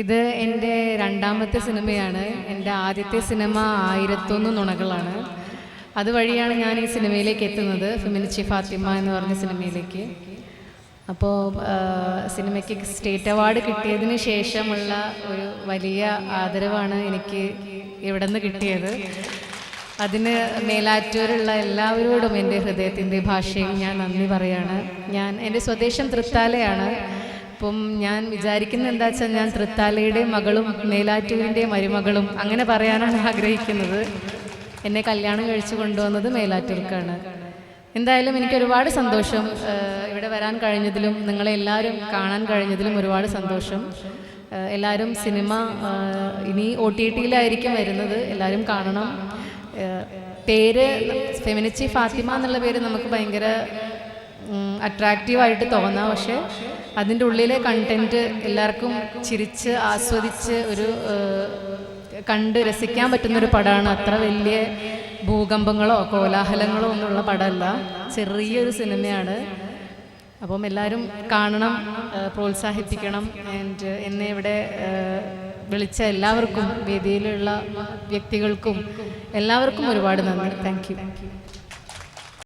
ഇത് എൻ്റെ രണ്ടാമത്തെ സിനിമയാണ്. എൻ്റെ ആദ്യത്തെ സിനിമ 1001 നുണകളാണ്. അതുവഴിയാണ് ഞാൻ ഈ സിനിമയിലേക്ക് എത്തുന്നത്, ഫെമിനിച്ചി ഫാത്തിമ എന്ന് പറഞ്ഞ സിനിമയിലേക്ക്. അപ്പോൾ സിനിമയ്ക്ക് സ്റ്റേറ്റ് അവാർഡ് കിട്ടിയതിന് ശേഷമുള്ള ഒരു വലിയ ആദരവാണ് എനിക്ക് ഇവിടെ നിന്ന് കിട്ടിയത്. അതിന് മേലാറ്റൂരുള്ള എല്ലാവരോടും എൻ്റെ ഹൃദയത്തിൻ്റെ ഭാഷയിൽ ഞാൻ നന്ദി പറയാണ്. എൻ്റെ സ്വദേശം തൃത്താലയാണ്. അപ്പം ഞാൻ വിചാരിക്കുന്നത് എന്താ വെച്ചാൽ, ഞാൻ തൃത്താലയുടെ മകളും മേലാറ്റൂരിൻ്റെ മരുമകളും അങ്ങനെ പറയാനാണ് ആഗ്രഹിക്കുന്നത്. എന്നെ കല്യാണം കഴിച്ചു കൊണ്ടുവന്നത് മേലാറ്റൂർക്കാണ്. എന്തായാലും എനിക്ക് ഒരുപാട് സന്തോഷം ഇവിടെ വരാൻ കഴിഞ്ഞതിലും നിങ്ങളെ എല്ലാവരും കാണാൻ കഴിഞ്ഞതിലും ഒരുപാട് സന്തോഷം. എല്ലാവരും സിനിമ ഇനി OTT-യിലായിരിക്കും വരുന്നത്, എല്ലാവരും കാണണം. പേര് ഫെമിനിച്ചി ഫാത്തിമ എന്നുള്ള പേര് നമുക്ക് ഭയങ്കര അട്രാക്റ്റീവായിട്ട് തോന്നാം, പക്ഷേ അതിൻ്റെ ഉള്ളിലെ കണ്ടൻറ്റ് എല്ലാവർക്കും ചിരിച്ച് ആസ്വദിച്ച് കണ്ട് രസിക്കാൻ പറ്റുന്നൊരു പടമാണ്. അത്ര വലിയ ഭൂകമ്പങ്ങളോ കോലാഹലങ്ങളോ ഒന്നുമുള്ള പടമല്ല, ചെറിയൊരു സിനിമയാണ്. അപ്പം എല്ലാവരും കാണണം, പ്രോത്സാഹിപ്പിക്കണം. ആൻഡ് എന്നെ ഇവിടെ വിളിച്ച എല്ലാവർക്കും, വേദിയിലുള്ള വ്യക്തികൾക്കും എല്ലാവർക്കും ഒരുപാട് നന്ദി. Thank you.